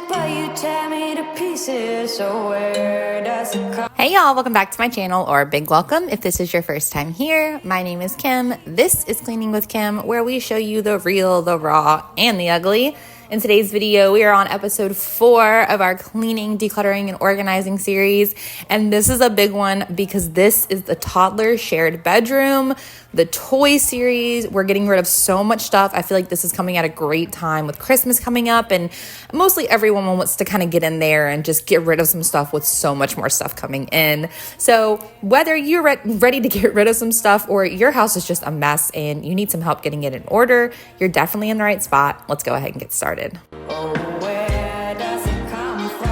but you tear me to pieces. So where does it come? Hey y'all, welcome back to my channel, or a big welcome if this is your first time here. My name is Kim. This is Cleaning with Kim, where we show you the real, the raw, and the ugly. In today's video, we are on episode 4 of our cleaning, decluttering, and organizing series. And this is a big one because this is the toddler shared bedroom, the toy series. We're getting rid of so much stuff. I feel like this is coming at a great time with Christmas coming up, and mostly everyone wants to kind of get in there and just get rid of some stuff with so much more stuff coming in. So whether you're ready to get rid of some stuff or your house is just a mess and you need some help getting it in order, you're definitely in the right spot. Let's go ahead and get started. Oh, where does it come from?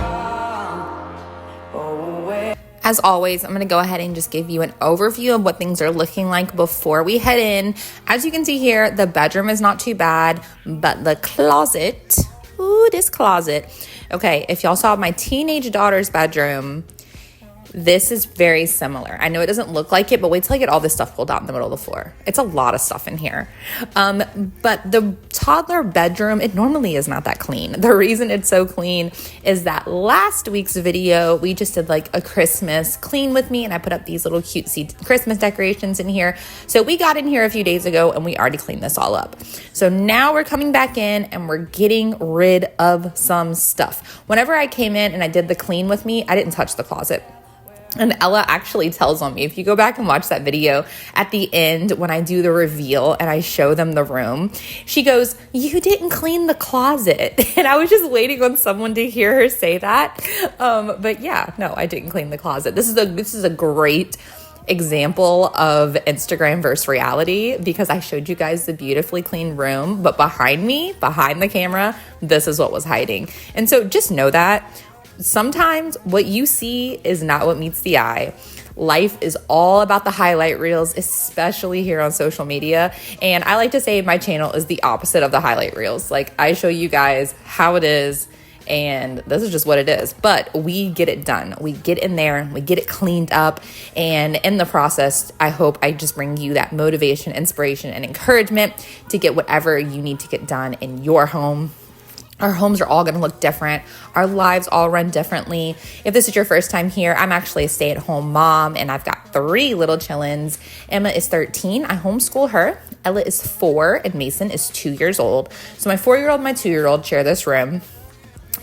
Oh, where? As always, I'm going to go ahead and just give you an overview of what things are looking like before we head in. As you can see here, the bedroom is not too bad, but the closet, ooh, this closet. Okay, if y'all saw my teenage daughter's bedroom, this is very similar. I know it doesn't look like it, but wait till I get all this stuff pulled out in the middle of the floor. It's a lot of stuff in here. But the toddler bedroom, it normally is not that clean. The reason it's so clean is that last week's video, we just did like a Christmas clean with me, and I put up these little cutesy Christmas decorations in here. So we got in here a few days ago and we already cleaned this all up. So now we're coming back in and we're getting rid of some stuff. Whenever I came in and I did the clean with me, I didn't touch the closet. And Ella actually tells on me, if you go back and watch that video at the end when I do the reveal and I show them the room, she goes, "You didn't clean the closet." And I was just waiting on someone to hear her say that. But yeah, no, I didn't clean the closet. This is a great example of Instagram versus reality, because I showed you guys the beautifully clean room, but behind me, behind the camera, this is what was hiding. And so just know that sometimes what you see is not what meets the eye. Life is all about the highlight reels, especially here on social media. And I like to say my channel is the opposite of the highlight reels. Like, I show you guys how it is, and this is just what it is. But we get it done. We get in there, we get it cleaned up. And in the process, I hope I just bring you that motivation, inspiration, and encouragement to get whatever you need to get done in your home. Our homes are all going to look different. Our lives all run differently. If this is your first time here, I'm actually a stay-at-home mom, and I've got 3 little chillins. Emma is 13. I homeschool her. Ella is 4, and Mason is 2 years old. So my 4-year-old and my 2-year-old share this room,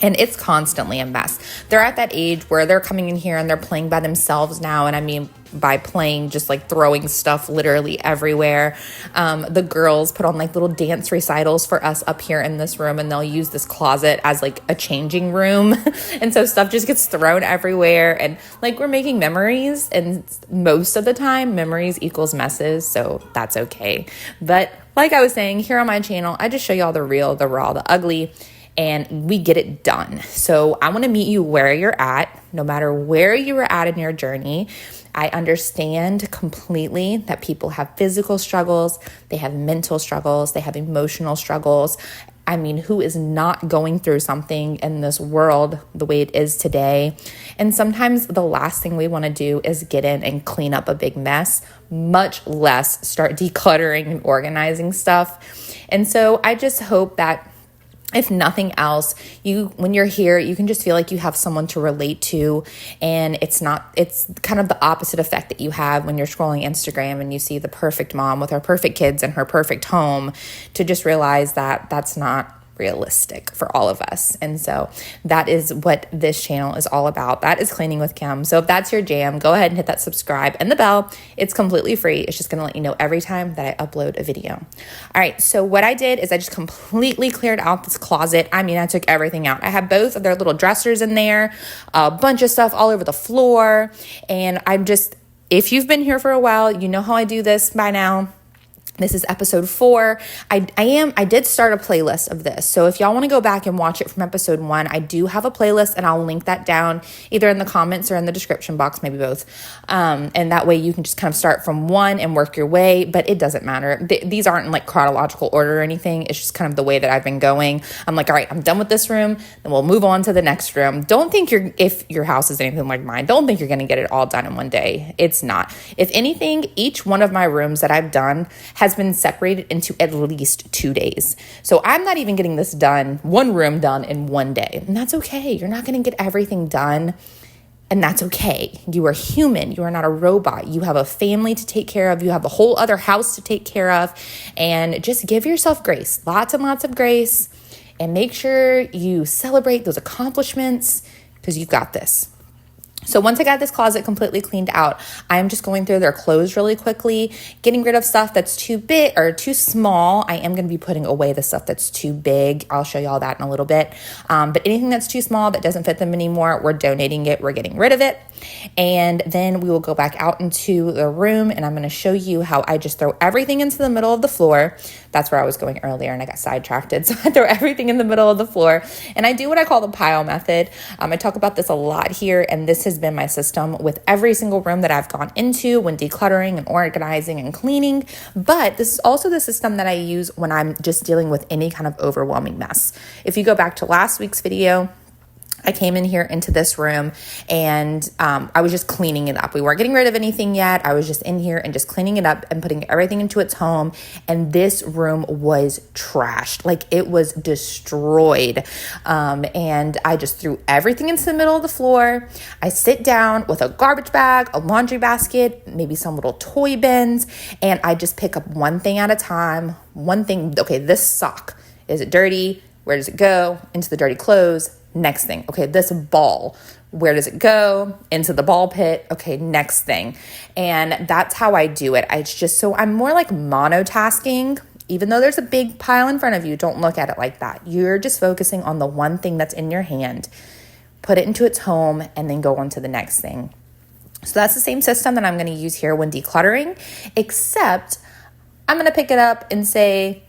and it's constantly a mess. They're at that age where they're coming in here and they're playing by themselves now. And I mean, by playing, just like throwing stuff literally everywhere. The girls put on like little dance recitals for us up here in this room, and they'll use this closet as like a changing room. And so stuff just gets thrown everywhere, and like we're making memories, and most of the time memories equals messes. So that's okay. But like I was saying, here on my channel, I just show you all the real, the raw, the ugly, and we get it done. So I want to meet you where you're at, no matter where you are at in your journey. I understand completely that people have physical struggles, they have mental struggles, they have emotional struggles. I mean, who is not going through something in this world the way it is today? And sometimes the last thing we want to do is get in and clean up a big mess, much less start decluttering and organizing stuff. And so I just hope that, if nothing else, when you're here, you can just feel like you have someone to relate to, and it's kind of the opposite effect that you have when you're scrolling Instagram and you see the perfect mom with her perfect kids and her perfect home, to just realize that that's not realistic for all of us. And so that is what this channel is all about. That is Cleaning with Kim. So if that's your jam, go ahead and hit that subscribe and the bell. It's completely free. It's just going to let you know every time that I upload a video. All right. So what I did is I just completely cleared out this closet. I mean, I took everything out. I have both of their little dressers in there, a bunch of stuff all over the floor. And if you've been here for a while, you know how I do this by now. This is episode 4. I did start a playlist of this. So if y'all want to go back and watch it from episode 1, I do have a playlist, and I'll link that down either in the comments or in the description box, maybe both. And that way you can just kind of start from 1 and work your way, but it doesn't matter. These aren't in like chronological order or anything. It's just kind of the way that I've been going. I'm like, all right, I'm done with this room, then we'll move on to the next room. Don't think if your house is anything like mine, don't think you're going to get it all done in one day. It's not. If anything, each one of my rooms that I've done has been separated into at least 2 days. So I'm not even getting this done, one room done in one day. And that's okay. You're not going to get everything done. And that's okay. You are human. You are not a robot. You have a family to take care of. You have a whole other house to take care of. And just give yourself grace, lots and lots of grace. And make sure you celebrate those accomplishments because you've got this. So once I got this closet completely cleaned out, I'm just going through their clothes really quickly, getting rid of stuff that's too big or too small. I am going to be putting away the stuff that's too big. I'll show you all that in a little bit. But anything that's too small that doesn't fit them anymore, we're donating it. We're getting rid of it. And then we will go back out into the room and I'm going to show you how I just throw everything into the middle of the floor. That's where I was going earlier and I got sidetracked. So I throw everything in the middle of the floor and I do what I call the pile method. I talk about this a lot here, and this has been my system with every single room that I've gone into when decluttering and organizing and cleaning. But this is also the system that I use when I'm just dealing with any kind of overwhelming mess. If you go back to last week's video, I came in here into this room and I was just cleaning it up. We weren't getting rid of anything yet. I was just in here and just cleaning it up and putting everything into its home. And this room was trashed. Like it was destroyed. And I just threw everything into the middle of the floor. I sit down with a garbage bag, a laundry basket, maybe some little toy bins. And I just pick up one thing at a time. One thing, okay, this sock, is it dirty? Where does it go? Into the dirty clothes. Next thing. Okay, this ball, where does it go? Into the ball pit. Okay, next thing. And that's how I do it. It's just so I'm more like monotasking. Even though there's a big pile in front of you, don't look at it like that. You're just focusing on the one thing that's in your hand, put it into its home, and then go on to the next thing. So that's the same system that I'm going to use here when decluttering, except I'm going to pick it up and say,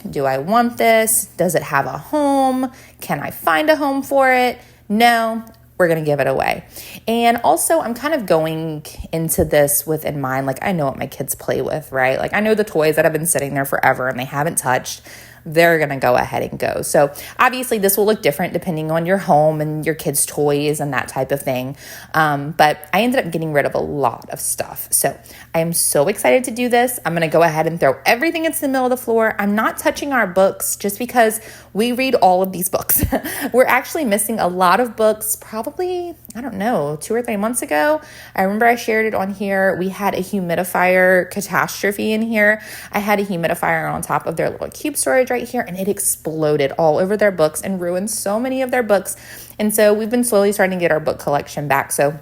do I want this? Does it have a home? Can I find a home for it? No, we're going to give it away. And also I'm kind of going into this with in mind, like I know what my kids play with, right? Like I know the toys that have been sitting there forever and they haven't touched. They're going to go ahead and go. So obviously this will look different depending on your home and your kids' toys and that type of thing. But I ended up getting rid of a lot of stuff. So I am so excited to do this. I'm going to go ahead and throw everything into the middle of the floor. I'm not touching our books just because we read all of these books. We're actually missing a lot of books, probably, I don't know, 2 or 3 months ago. I remember I shared it on here. We had a humidifier catastrophe in here. I had a humidifier on top of their little cube storage right here and it exploded all over their books and ruined so many of their books. And so we've been slowly starting to get our book collection back. So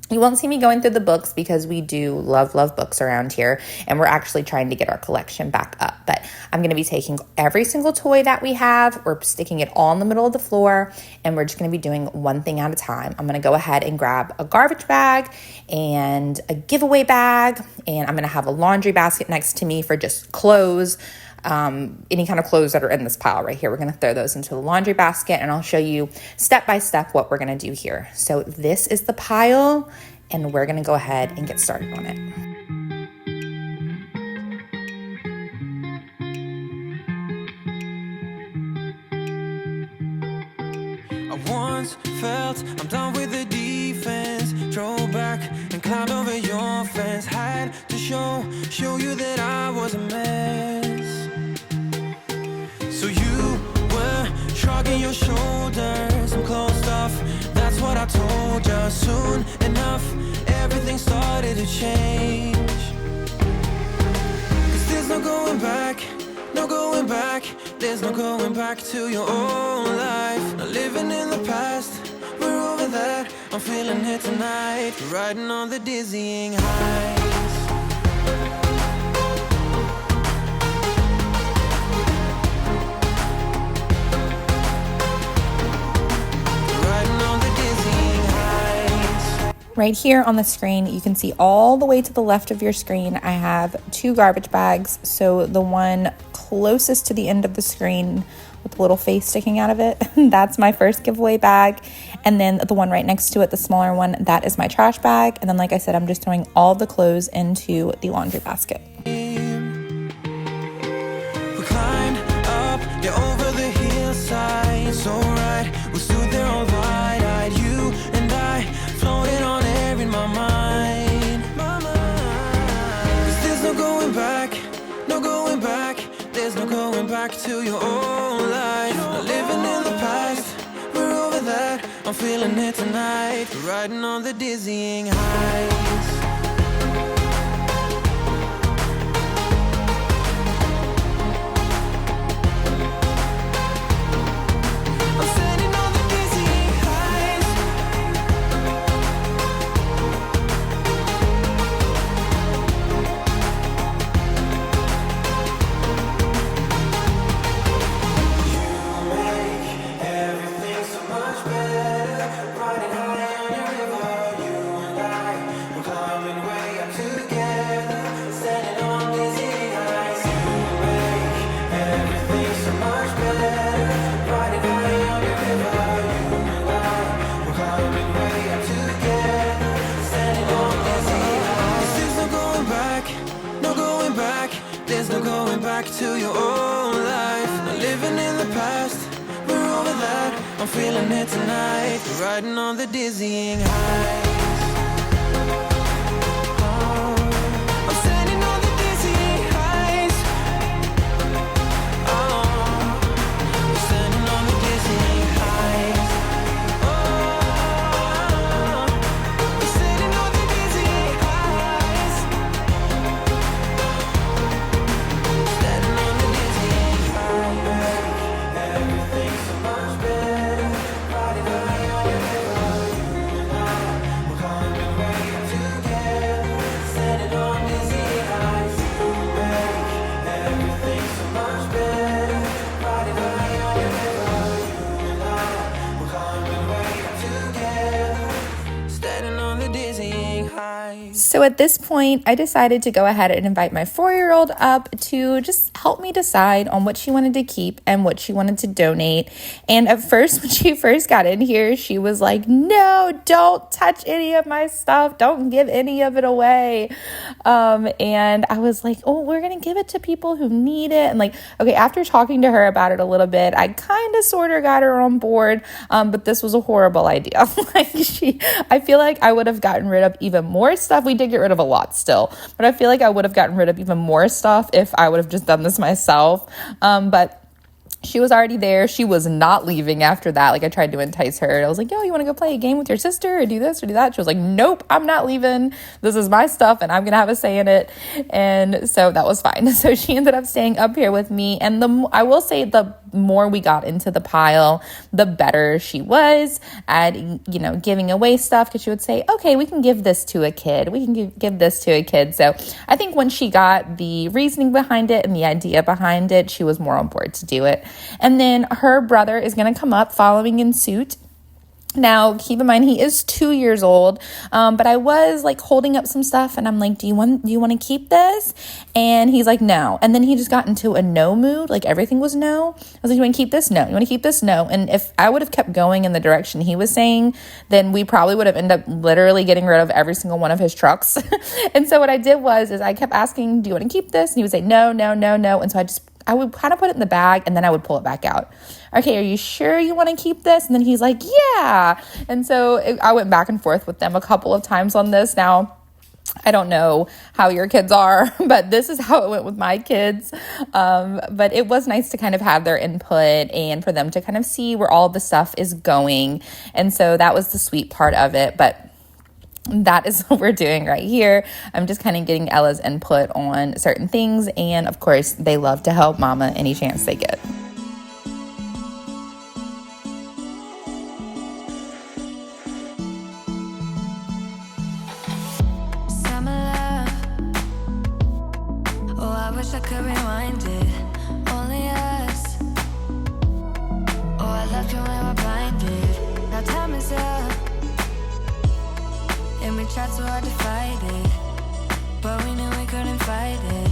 you won't see me going through the books because we do love books around here and we're actually trying to get our collection back up. But I'm going to be taking every single toy that we have, we're sticking it all in the middle of the floor and we're just going to be doing one thing at a time. I'm going to go ahead and grab a garbage bag and a giveaway bag and I'm going to have a laundry basket next to me for just clothes. Any kind of clothes that are in this pile right here. We're going to throw those into the laundry basket and I'll show you step by step what we're going to do here. So this is the pile and we're going to go ahead and get started on it. I once felt I'm done with the defense, drove back and climbed over your fence, had to show you that I was a mess. So you were shrugging your shoulders, I'm closed off, that's what I told you. Soon enough, everything started to change. 'Cause there's no going back, no going back. There's no going back to your old life. Not living in the past, we're over that. I'm feeling it tonight, riding on the dizzying heights. Right here on the screen, you can see all the way to the left of your screen, I have 2 garbage bags. So the one closest to the end of the screen with the little face sticking out of it, that's my first giveaway bag. And then the one right next to it, the smaller one, that is my trash bag. And then like I said, I'm just throwing all the clothes into the laundry basket. We climbed up, over the hillside, so right, we stood there all wide-eyed, you and I, floating on air in my mind. 'Cause there's no going back, no feeling it tonight. Riding on the dizzying heights. I'm standing on the dizzying heights. You make everything so much better. Riding high on your river, you and I, we're climbing way up together. Standing on dizzying heights. You make everything so much better. Riding high on your river, you and I, we're climbing way up together. Standing on dizzying heights. There's no going back, no going back. There's no going back to your old life. Not living in the past, we're over that. I'm feeling it tonight. Riding on the dizzying heights. I'm standing on the dizzying heights. I'm standing on the dizzying heights. I'm standing on the dizzying heights. Standing on the dizzying heights. Everything's so much better. Riding high on your river, you and I, we're climbing way up together. Standing on dizzying heights. You make everything so much better. Riding high on your river, you and I, we're climbing way up together. Standing on the dizzying heights. So at this point, I decided to go ahead and invite my 4-year-old up to just help me decide on what she wanted to keep and what she wanted to donate. And at first, when she first got in here, she was like, no, don't touch any of my stuff. Don't give any of it away. And I was like, oh, we're going to give it to people who need it. And like, okay, after talking to her about it a little bit, I kind of sort of got her on board. But this was a horrible idea. I feel like I would have gotten rid of even more stuff. We did get rid of a lot still, but I feel like I would have gotten rid of even more stuff if I would have just done this myself. But she was already there. She was not leaving after that. Like I tried to entice her. I was like, yo, you want to go play a game with your sister or do this or do that? She was like, nope, I'm not leaving. This is my stuff and I'm going to have a say in it. And so that was fine. So she ended up staying up here with me. And I will say the more we got into the pile, the better she was at, giving away stuff. Cause she would say, okay, we can give this to a kid. We can give this to a kid. So I think when she got the reasoning behind it and the idea behind it, she was more on board to do it. And then her brother is going to come up following in suit. Now, keep in mind, he is 2 years old, but I was like holding up some stuff and I'm like, do you want to keep this? And he's like, no. And then he just got into a no mood. Like everything was no. I was like, you want to keep this? No. You want to keep this? No. And if I would have kept going in the direction he was saying, then we probably would have ended up literally getting rid of every single one of his trucks. And so what I did is I kept asking, do you want to keep this? And he would say, no, no, no, no. And so I would kind of put it in the bag and then I would pull it back out. Okay, are you sure you want to keep this? And then he's like, yeah. And so I went back and forth with them a couple of times on this. Now, I don't know how your kids are, but this is how it went with my kids. But it was nice to kind of have their input and for them to kind of see where all the stuff is going. And so that was the sweet part of it. But that is what we're doing right here. I'm just kind of getting Ella's input on certain things. And of course, they love to help mama any chance they get. Summer love. Oh, I wish I could rewind it. Only us. Oh, I left you when we were blinded. Now time is up. And we tried so hard to fight it, but we knew we couldn't fight it.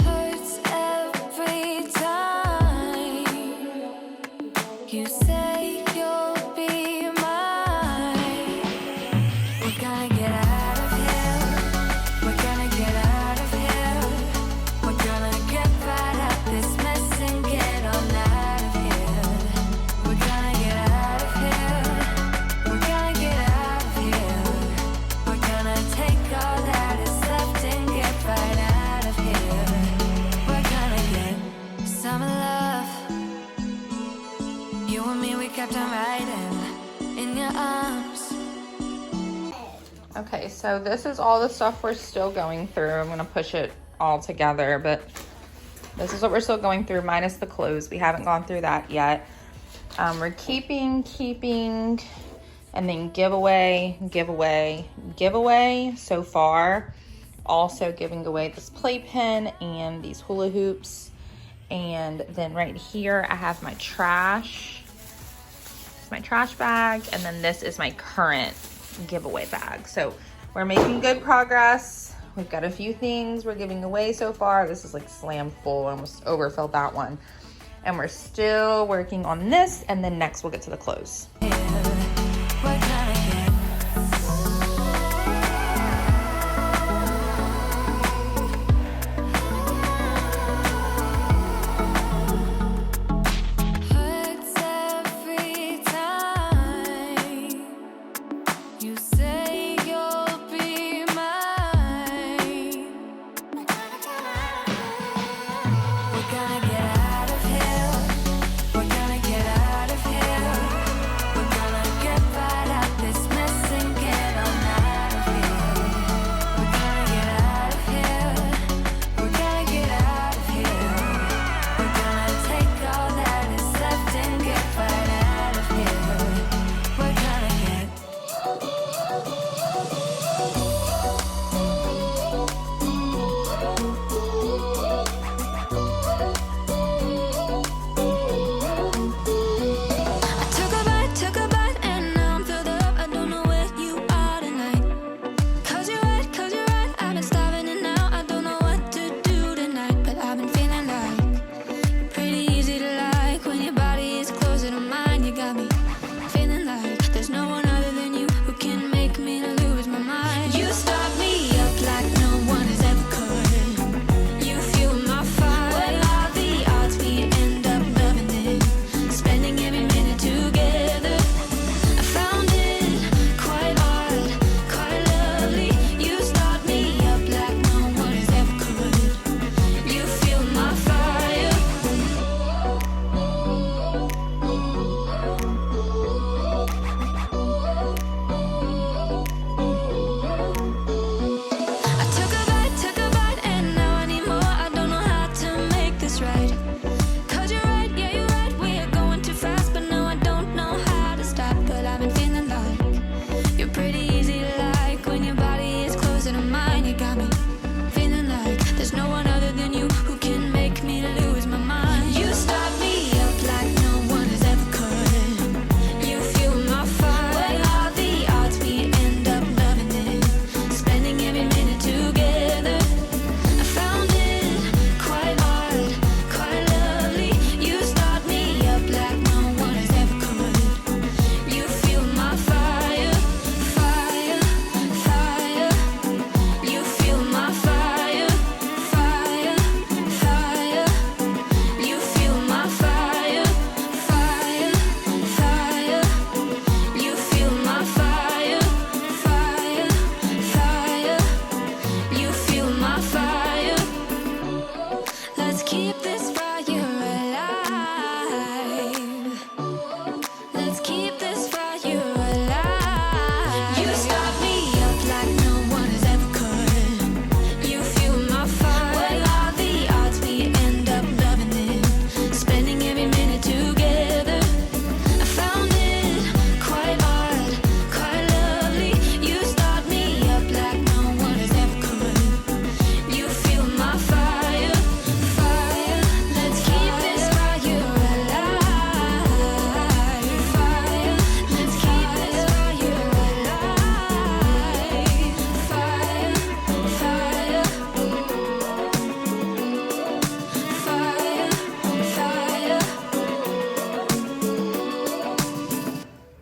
Hurts every time you say you'll be mine. We're gonna get out of here. We're gonna get out of here. We're gonna get right out this mess and get on out of here. We're gonna get out of here. We're gonna get out of here. We're gonna take all that is left and get right out of here. We're gonna get some love. You You and me, we kept on riding in your arms. Okay, so this is all the stuff we're still going through. I'm gonna push it all together, but this is what we're still going through, minus the clothes. We haven't gone through that yet. We're keeping, and then giveaway so far. Also giving away this playpen and these hula hoops. And then right here, I have my trash. It's my trash bag, and then this is my current giveaway bag. So we're making good progress. We've got a few things we're giving away so far. This is like slam full. I almost overfilled that one. And we're still working on this, and then next we'll get to the clothes.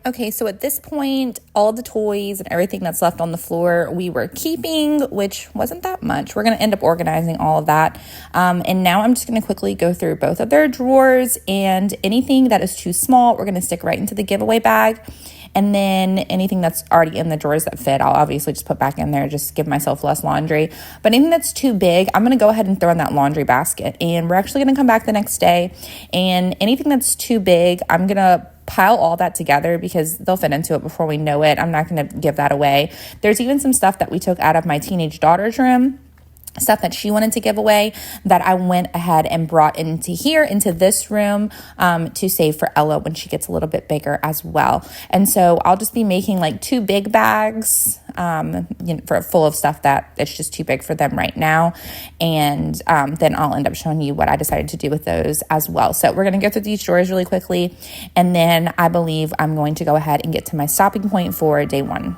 Okay, so at this point, all the toys and everything that's left on the floor, we were keeping, which wasn't that much. We're going to end up organizing all of that. And now I'm just going to quickly go through both of their drawers, and anything that is too small, we're going to stick right into the giveaway bag. And then anything that's already in the drawers that fit, I'll obviously just put back in there, just give myself less laundry. But anything that's too big, I'm going to go ahead and throw in that laundry basket. And we're actually going to come back the next day. And anything that's too big, I'm going to pile all that together because they'll fit into it before we know it. I'm not going to give that away. There's even some stuff that we took out of my teenage daughter's room, stuff that she wanted to give away, that I went ahead and brought into here, into this room, to save for Ella when she gets a little bit bigger as well. And so I'll just be making like 2 big bags for full of stuff that it's just too big for them right now. And then I'll end up showing you what I decided to do with those as well. So we're going to go through these drawers really quickly. And then I believe I'm going to go ahead and get to my stopping point for day 1.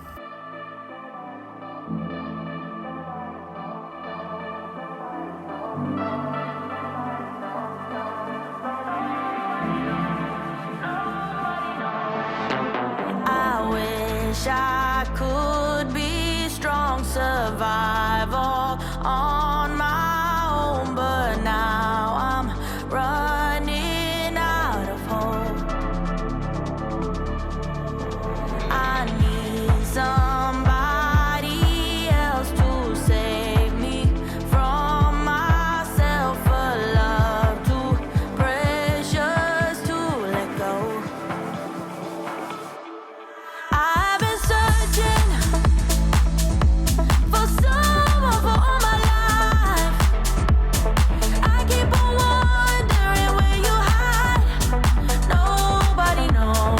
I could be strong, survive all on my own, but now I'm running out of hope. I need somebody else to save me from myself, a love too precious to let go. I've been searching for someone for all my life. I keep on wondering where you hide. Nobody knows.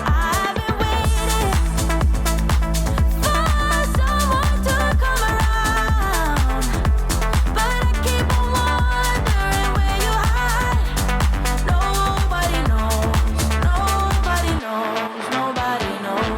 I've been waiting for someone to come around, but I keep on wondering where you hide. Nobody knows. Nobody knows. Nobody knows.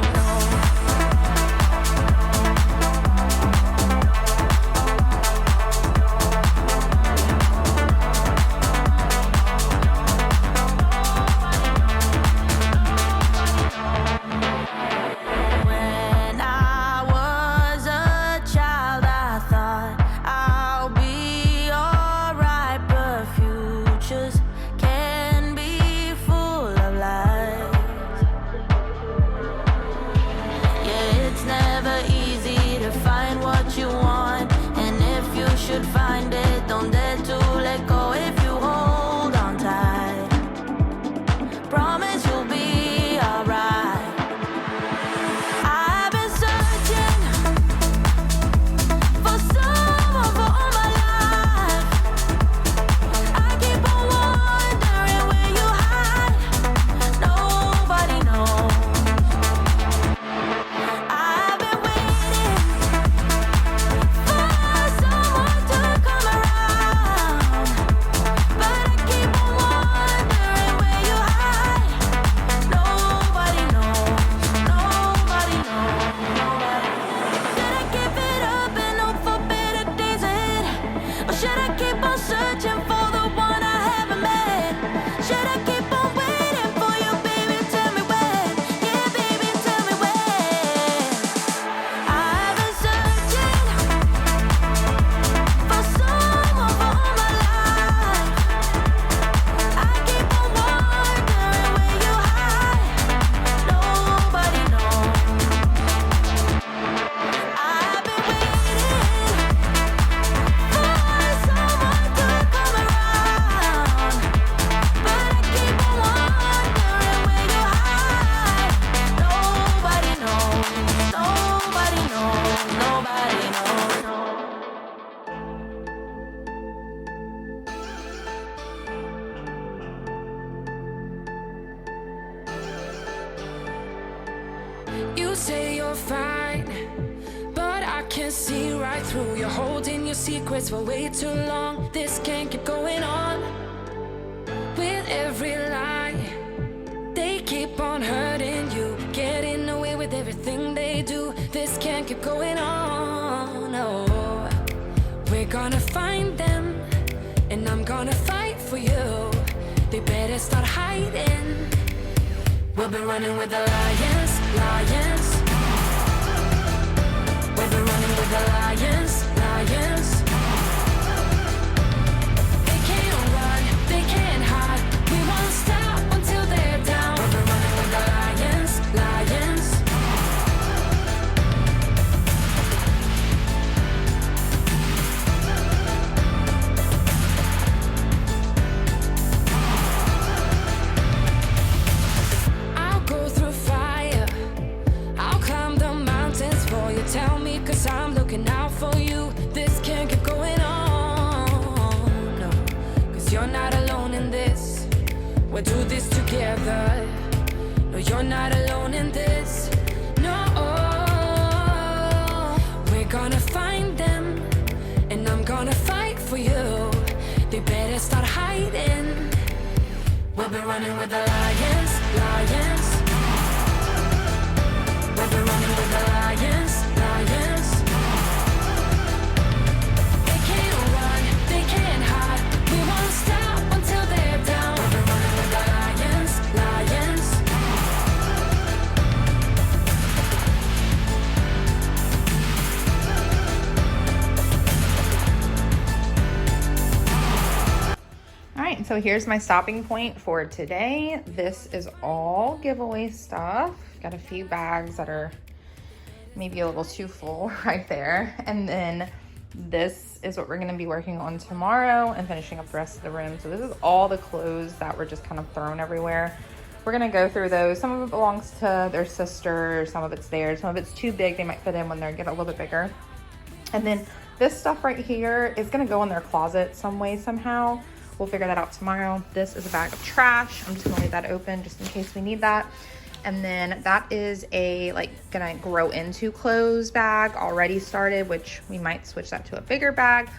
When I was a child, I thought I'll be alright, but futures can be full of lies. Yeah, it's never easy to find what you want, and if you should find it, don't dare to let go. If you hold on tight, promise you'll be alright. I've been searching for someone for all my life. I keep on wondering where you hide. Nobody knows. I've been waiting for someone to come around, but I keep on wondering where you hide. Nobody knows. Nobody knows. Should I give it up and hope for better days ahead, or should I keep on searching for the one I haven't met? Should I keep on waiting for you, baby? Tell me when. Yeah, baby, tell me when. I've been searching for someone for all my life. I keep on wondering where you hide. Nobody knows. I've been waiting for someone to come around, but I keep on wondering where you hide. Nobody knows. Nobody knows. Nobody knows. You say you're fine, but I can see right through. You're holding your secrets for way too long. This can't keep going on. With every lie, they keep on hurting you, getting away with everything they do. This can't keep going on. No, we're gonna find them, and I'm gonna fight for you. They better start hiding. We'll be running with the lions, lions. We'll be running with the lions, lions. They can't run, they can't hide. We won't stop until they're down. We'll be running you're not alone in this. We'll do this together. No, you're not alone in this. No, we're gonna find them, and I'm gonna fight for you. They better start hiding. We'll be running with the lions, lions. We'll be running with the lions, lions. They can't run, they can't hide. We won't stop until they're down. We'll be running with the lions, lions. All right, so here's my stopping point for today. This is all giveaway stuff. Got a few bags that are maybe a little too full right there. And then this is what we're gonna be working on tomorrow and finishing up the rest of the room. So this is all the clothes that were just kind of thrown everywhere. We're gonna go through those. Some of it belongs to their sister, some of it's theirs, some of it's too big. They might fit in when they get a little bit bigger. And then this stuff right here is gonna go in their closet some way, somehow. We'll figure that out tomorrow. This is a bag of trash. I'm just gonna leave that open just in case we need that. And then that is a gonna grow into clothes bag already started, which we might switch that to a bigger bag.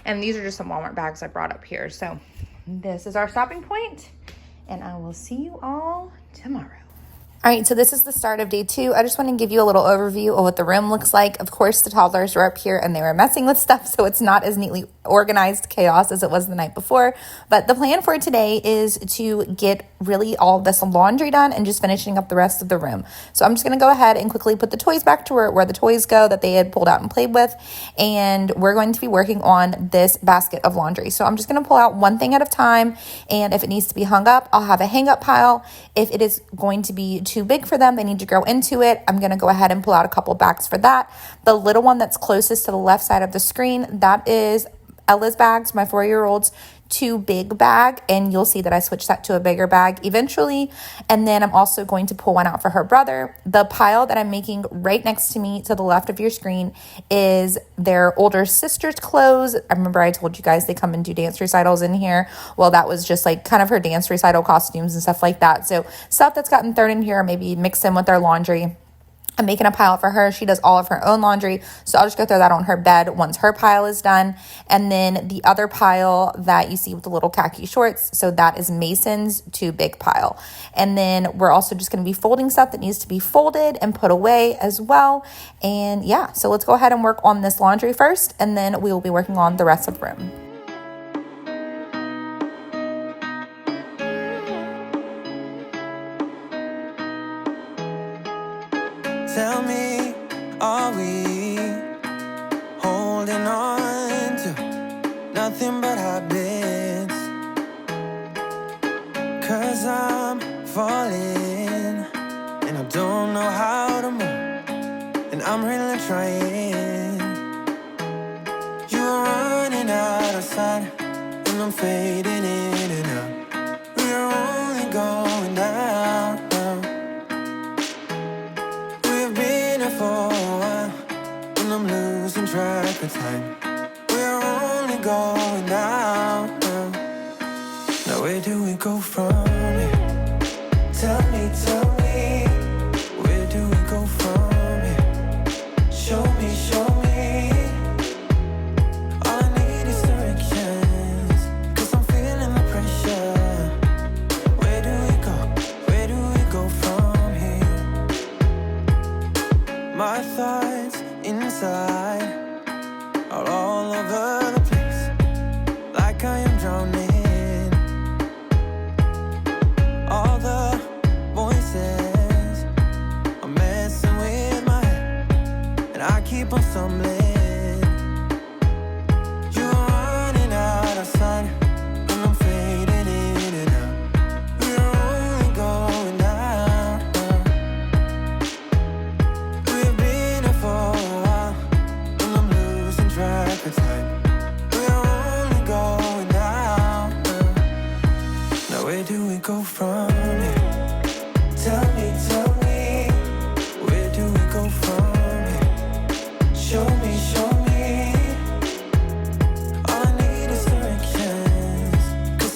And these are just some Walmart bags I brought up here. So this is our stopping point, and I will see you all tomorrow. All right, so this is the start of day 2. I just want to give you a little overview of what the room looks like. Of course, the toddlers were up here and they were messing with stuff, so it's not as neatly organized chaos as it was the night before. But the plan for today is to get really all this laundry done and just finishing up the rest of the room. So I'm just going to go ahead and quickly put the toys back to where the toys go that they had pulled out and played with. And we're going to be working on this basket of laundry. So I'm just going to pull out one thing at a time. And if it needs to be hung up, I'll have a hang up pile. If it is going to be too big for them, they need to grow into it, I'm going to go ahead and pull out a couple bags for that. The little one that's closest to the left side of the screen, that is Ella's bags, my 4-year-old's too big bag, and you'll see that I switched that to a bigger bag eventually. And then I'm also going to pull one out for her brother. The pile that I'm making right next to me to the left of your screen is their older sister's clothes. I remember I told you guys they come and do dance recitals in here. Well, that was just kind of her dance recital costumes and stuff like that. So stuff that's gotten thrown in here, maybe mixed in with their laundry. I'm making a pile for her. She does all of her own laundry, so I'll just go throw that on her bed once her pile is done. And then the other pile that you see with the little khaki shorts, so that is Mason's too big pile. And then we're also just going to be folding stuff that needs to be folded and put away as well. And yeah, so let's go ahead and work on this laundry first, and then we will be working on the rest of the room. Tell me, are we holding on to nothing but habits? 'Cause I'm falling and I don't know how to move, and I'm really trying. You're running out of sight and I'm fading in and out. We're only going down. For a while, and I'm losing track of time. We're only going down. Now where do we go from here? Tell me, where do we go from here? Show me. All I need is directions, 'cause I'm feeling the pressure. Where do we go from here? My thoughts inside are all over the place, like I am drowning. All the voices are messing with my head, and I keep on stumbling. You're running out of sight, and I'm fading in and out. We're only going down. We've been here for a while, and I'm losing track of time. We're only going down. Now where do we go from here? Tell me, where do we go from here? Show me. All I need is directions, 'cause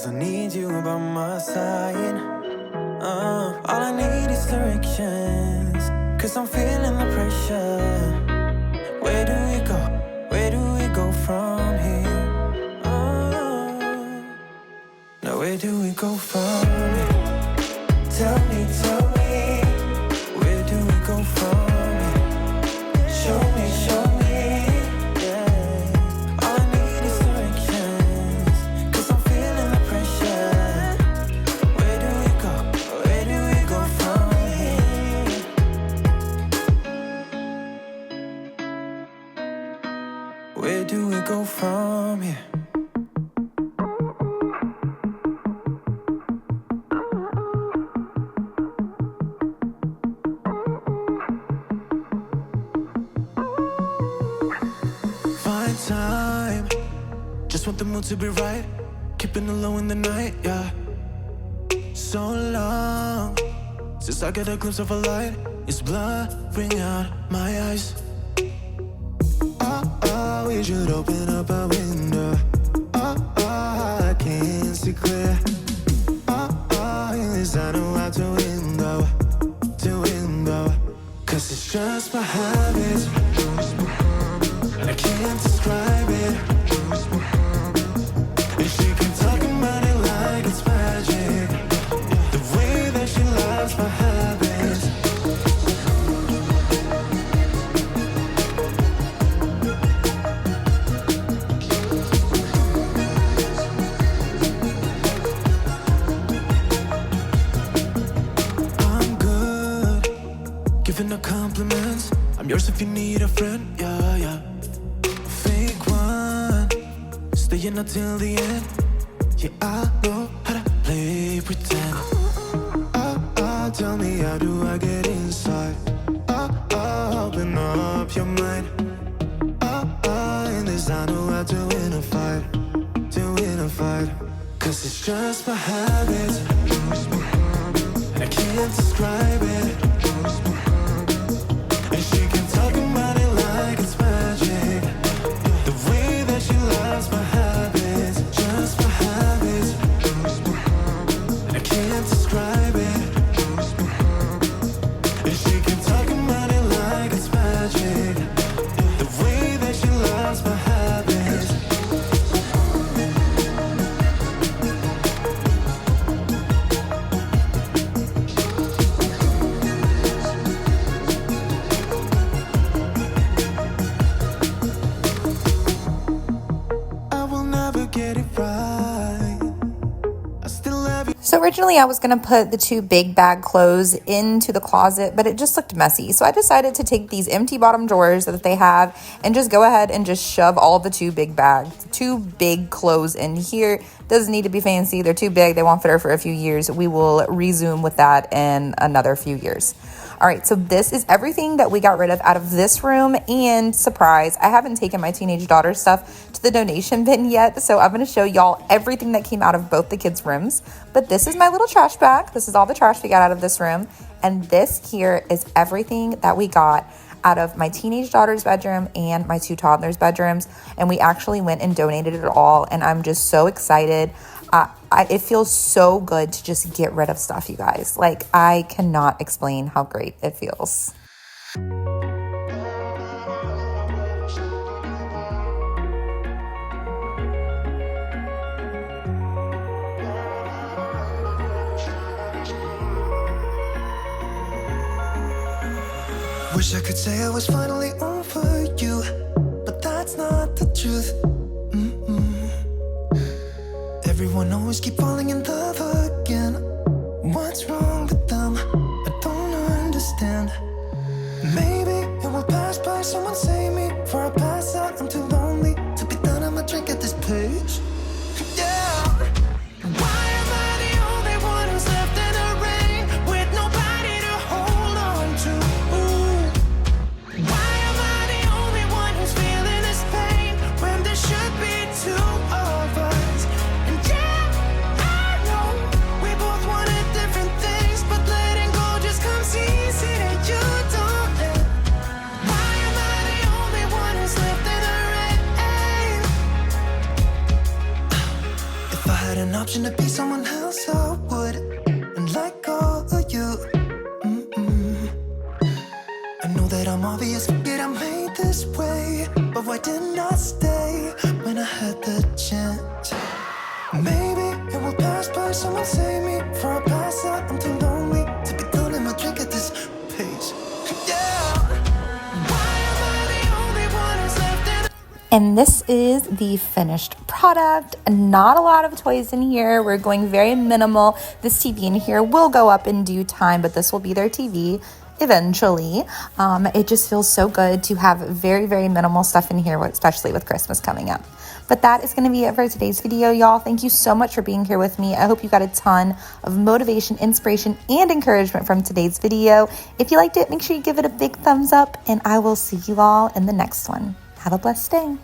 'cause I need you by my side. All I need is directions, 'cause I'm feeling the pressure. Where do we go? Where do we go from here? Now where do we go from here? Tell me, where do we go from here? Show me, yeah. All I need is directions, 'cause I'm feeling the pressure. Where do we go from here? Where do we go from here? Time, just want the mood to be right, keeping it low in the night, yeah. So long since I get a glimpse of a light, it's blurring out my eyes. We should open up a window. I can't see clear. Yes, I know how to window, 'cause it's just my habits. I can't describe it. And she can talk about it like it's magic. The way that she loves my habits. I'm good, giving her compliments. I'm yours if you need a friend, yeah. Fake one, staying until the end. Yeah, I know how to play pretend. Tell me, how do I get inside? Open up your mind. In this I know how to win a fight, 'cause it's just my habits. I can't describe it. And she can talk about it like it's magic. The way that she loves my habits, just my habits. I can't describe it. And she can talk about it like it's magic. The way that she loves my habits. So originally I was going to put the two big bag clothes into the closet, but it just looked messy. So I decided to take these empty bottom drawers that they have and just go ahead and just shove all the two big clothes in here. Doesn't need to be fancy. They're too big. They won't fit her for a few years. We will resume with that in another few years. All right, so this is everything that we got rid of out of this room. And surprise, I haven't taken my teenage daughter's stuff to the donation bin yet. So I'm going to show y'all everything that came out of both the kids' rooms. But this is my little trash bag. This is all the trash we got out of this room. And this here is everything that we got out of my teenage daughter's bedroom and my two toddlers' bedrooms. And we actually went and donated it all. And I'm just so excited. It feels so good to just get rid of stuff, you guys. Like, I cannot explain how great it feels. Wish I could say I was finally over you, but that's not the truth. Everyone always keep falling in love again. What's wrong with them? I don't understand. Maybe it will pass by. Someone save me before I pass out. I'm too lonely to be done. I'ma drink at this page. Yeah. Why am I the only one who's left in the rain with nobody to hold on to? Why am I the only one who's feeling this pain when there should be two of us? And yeah, I know to be someone else, I would, and let go of you. I know that I'm obvious, forget I'm made this way, but why didn't I stay when I had the chance? Maybe it will pass by, someone save me for a pass out. I'm too lonely to be done my drink at this pace. Yeah. Why am I the only one who's left in? And this is the finished product. Not a lot of toys in here. We're going very minimal. This TV in here will go up in due time, but this will be their TV eventually. It just feels so good to have very, very minimal stuff in here, especially with Christmas coming up. But that is going to be it for today's video, y'all. Thank you so much for being here with me. I hope you got a ton of motivation, inspiration, and encouragement from today's video. If you liked it, make sure you give it a big thumbs up, and I will see you all in the next one. Have a blessed day.